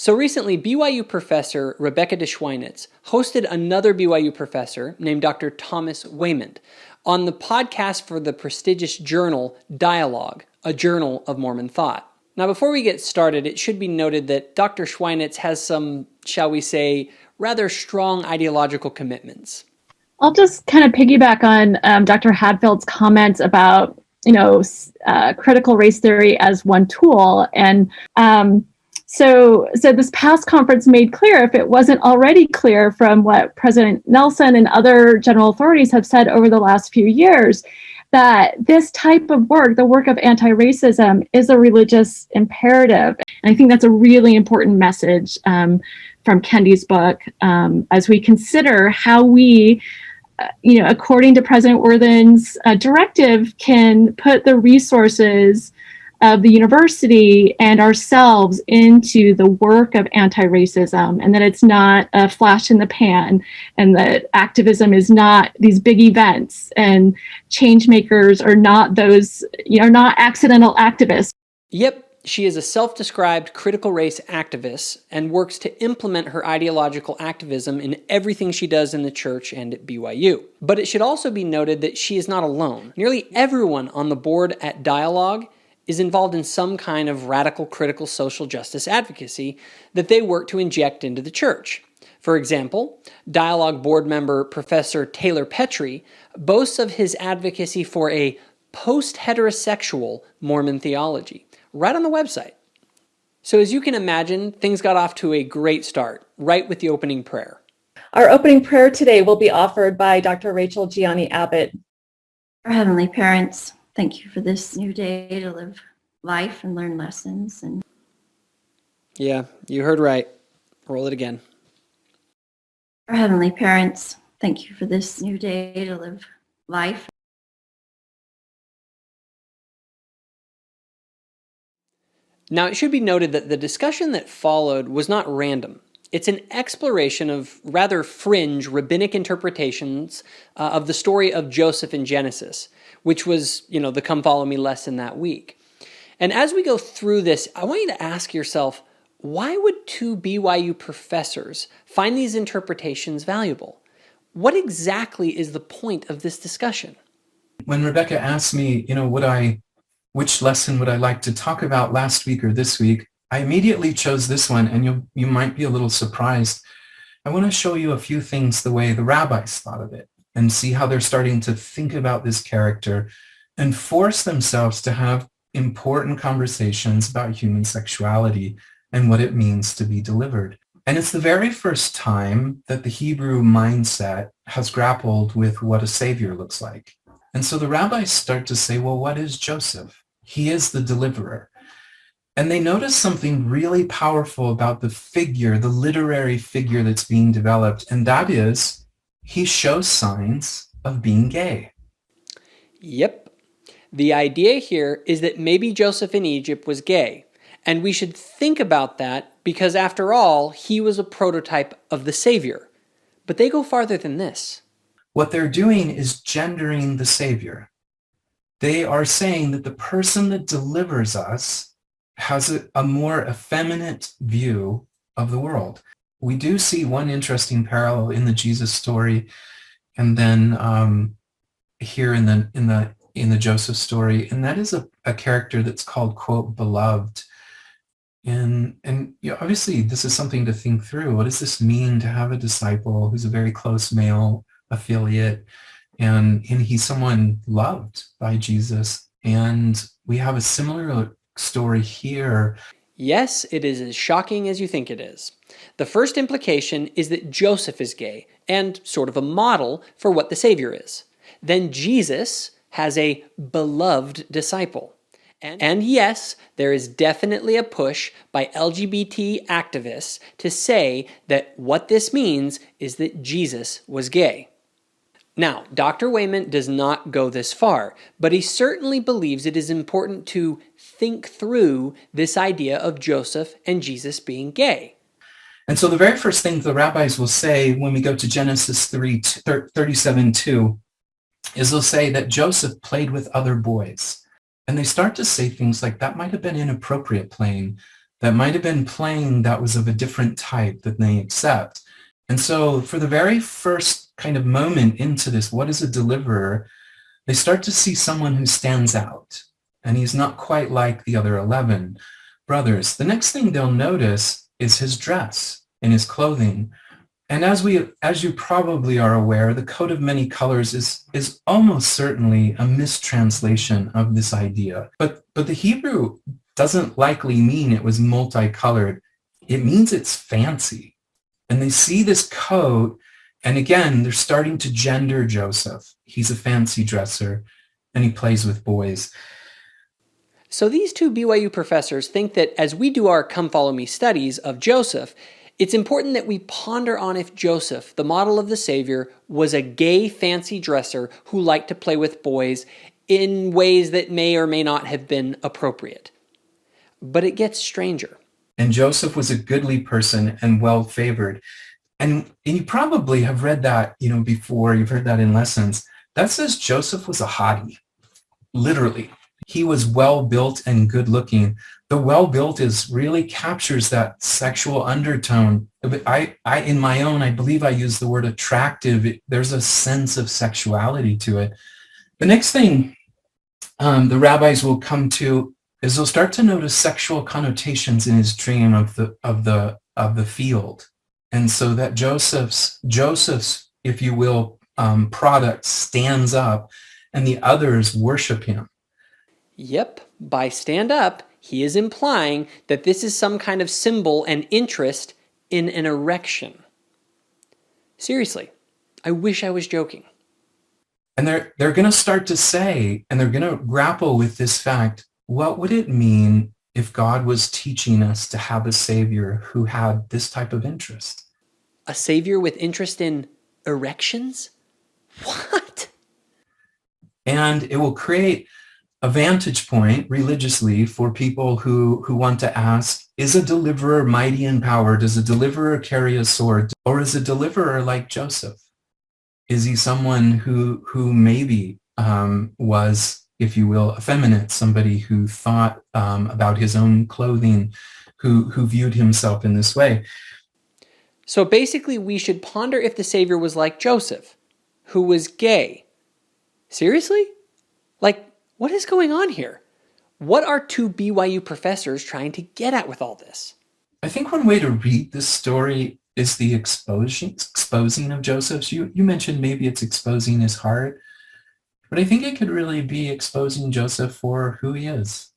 So recently, BYU professor Rebecca DeSchweinitz hosted another BYU professor named Dr. Thomas Waymond on the podcast for the prestigious journal Dialogue, a journal of Mormon thought. Now, before we get started, it should be noted that Dr. Schweinitz has some, shall we say, rather strong ideological commitments. I'll just kind of piggyback on Dr. Hadfield's comments about, critical race theory as one tool. And so this past conference made clear, if it wasn't already clear from what President Nelson and other general authorities have said over the last few years, that this type of work, the work of anti-racism, is a religious imperative. And I think that's a really important message from Kendi's book as we consider how we, according to President Worthen's directive, can put the resources of the university and ourselves into the work of anti-racism, and that it's not a flash in the pan, and that activism is not these big events, and change makers are not those, not accidental activists. Yep, she is a self-described critical race activist and works to implement her ideological activism in everything she does in the church and at BYU. But it should also be noted that she is not alone. Nearly everyone on the board at Dialogue is involved in some kind of radical critical social justice advocacy that they work to inject into the church. For example, Dialogue board member Professor Taylor Petrie boasts of his advocacy for a post-heterosexual Mormon theology, right on the website. So as you can imagine, things got off to a great start, right with the opening prayer. Our opening prayer today will be offered by Dr. Rachel Gianni Abbott. Our Heavenly Parents, thank you for this new day to live life and learn lessons. Yeah, you heard right. Roll it again. Our Heavenly Parents, thank you for this new day to live life. Now, it should be noted that the discussion that followed was not random. It's an exploration of rather fringe rabbinic interpretations of the story of Joseph in Genesis, which was, the Come Follow Me lesson that week. And as we go through this, I want you to ask yourself, why would two BYU professors find these interpretations valuable? What exactly is the point of this discussion? When Rebecca asked me, which lesson would I like to talk about last week or this week, I immediately chose this one, and you might be a little surprised. I want to show you a few things the way the rabbis thought of it, and see how they're starting to think about this character and force themselves to have important conversations about human sexuality and what it means to be delivered. And it's the very first time that the Hebrew mindset has grappled with what a savior looks like. And so the rabbis start to say, well, what is Joseph? He is the deliverer. And they notice something really powerful about the figure, the literary figure that's being developed, and that is he shows signs of being gay. Yep. The idea here is that maybe Joseph in Egypt was gay, and we should think about that because, after all, he was a prototype of the Savior. But they go farther than this. What they're doing is gendering the Savior. They are saying that the person that delivers us has a more effeminate view of the world. We do see one interesting parallel in the Jesus story, and then here in the Joseph story, and that is a character that's called, quote, beloved. And obviously this is something to think through. What does this mean to have a disciple who's a very close male affiliate, and he's someone loved by Jesus? And we have a similar story here. Yes, it is as shocking as you think it is. The first implication is that Joseph is gay, and sort of a model for what the Savior is. Then Jesus has a beloved disciple. And yes, there is definitely a push by LGBT activists to say that what this means is that Jesus was gay. Now, Dr. Waymond does not go this far, but he certainly believes it is important to think through this idea of Joseph and Jesus being gay. And so the very first thing the rabbis will say when we go to Genesis 37:2 is they'll say that Joseph played with other boys. And they start to say things like that might have been inappropriate playing, that might have been playing that was of a different type that they accept. And so for the very first kind of moment into this, what is a deliverer? They start to see someone who stands out, and he's not quite like the other 11 brothers. The next thing they'll notice is his dress and his clothing. And as you probably are aware, the coat of many colors is almost certainly a mistranslation of this idea. But the Hebrew doesn't likely mean it was multicolored. It means it's fancy. And they see this coat, and again, they're starting to gender Joseph. He's a fancy dresser, and he plays with boys. So these two BYU professors think that as we do our Come Follow Me studies of Joseph, it's important that we ponder on if Joseph, the model of the Savior, was a gay, fancy dresser who liked to play with boys in ways that may or may not have been appropriate. But it gets stranger. And Joseph was a goodly person and well-favored. And you probably have read that, before. You've heard that in lessons. That says Joseph was a hottie, literally. He was well-built and good-looking. The well-built really captures that sexual undertone. I believe I use the word attractive. There's a sense of sexuality to it. The next thing the rabbis will come to is they'll start to notice sexual connotations in his dream of the field. And so that Joseph's, if you will, product stands up and the others worship him. Yep, by stand up, he is implying that this is some kind of symbol and interest in an erection. Seriously, I wish I was joking. And they're going to start to say, and they're going to grapple with this fact, what would it mean if God was teaching us to have a Savior who had this type of interest? A Savior with interest in erections? What? And it will create a vantage point religiously for people who want to ask, is a deliverer mighty in power? Does a deliverer carry a sword? Or is a deliverer like Joseph? Is he someone who maybe was, if you will, effeminate, somebody who thought about his own clothing, who viewed himself in this way? So basically, we should ponder if the Savior was like Joseph, who was gay. Seriously? What is going on here? What are two BYU professors trying to get at with all this? I think one way to read this story is the exposing of Joseph. You mentioned maybe it's exposing his heart, but I think it could really be exposing Joseph for who he is.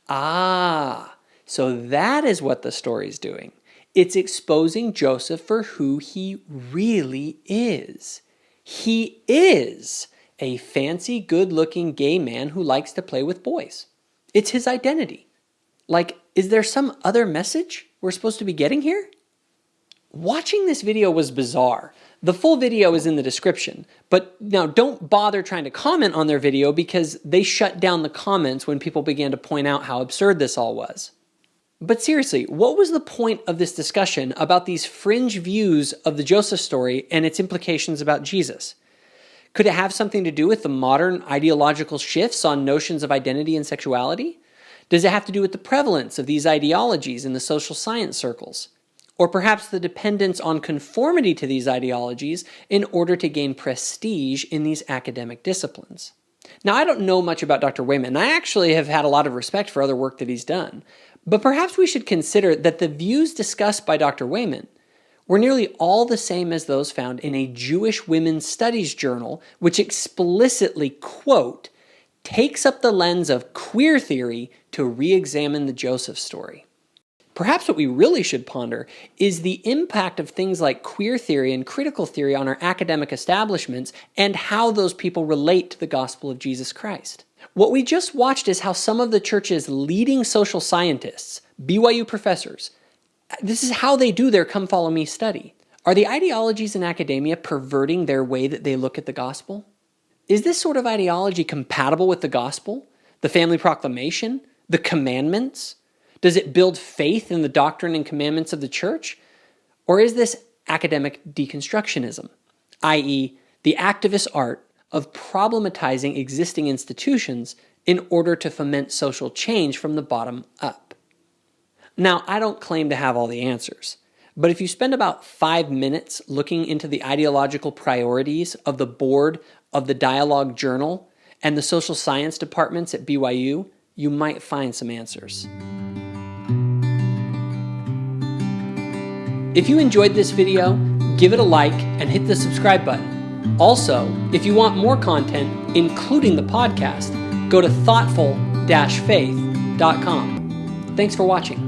Ah, so that is what the story's doing. It's exposing Joseph for who he really is. He is a fancy, good-looking gay man who likes to play with boys. It's his identity. Is there some other message we're supposed to be getting here? Watching this video was bizarre. The full video is in the description, but now don't bother trying to comment on their video because they shut down the comments when people began to point out how absurd this all was. But seriously, what was the point of this discussion about these fringe views of the Joseph story and its implications about Jesus? Could it have something to do with the modern ideological shifts on notions of identity and sexuality? Does it have to do with the prevalence of these ideologies in the social science circles? Or perhaps the dependence on conformity to these ideologies in order to gain prestige in these academic disciplines? Now, I don't know much about Dr. Wayman, and I actually have had a lot of respect for other work that he's done. But perhaps we should consider that the views discussed by Dr. Wayman were nearly all the same as those found in a Jewish women's studies journal, which explicitly, quote, takes up the lens of queer theory to re-examine the Joseph story. Perhaps what we really should ponder is the impact of things like queer theory and critical theory on our academic establishments and how those people relate to the gospel of Jesus Christ. What we just watched is how some of the church's leading social scientists, BYU professors, this is how they do their Come Follow Me study. Are the ideologies in academia perverting their way that they look at the gospel? Is this sort of ideology compatible with the gospel, the family proclamation, the commandments? Does it build faith in the doctrine and commandments of the church? Or is this academic deconstructionism, i.e., the activist art of problematizing existing institutions in order to foment social change from the bottom up? Now, I don't claim to have all the answers, but if you spend about 5 minutes looking into the ideological priorities of the board of the Dialogue Journal and the social science departments at BYU, you might find some answers. If you enjoyed this video, give it a like and hit the subscribe button. Also, if you want more content, including the podcast, go to thoughtful-faith.com. Thanks for watching.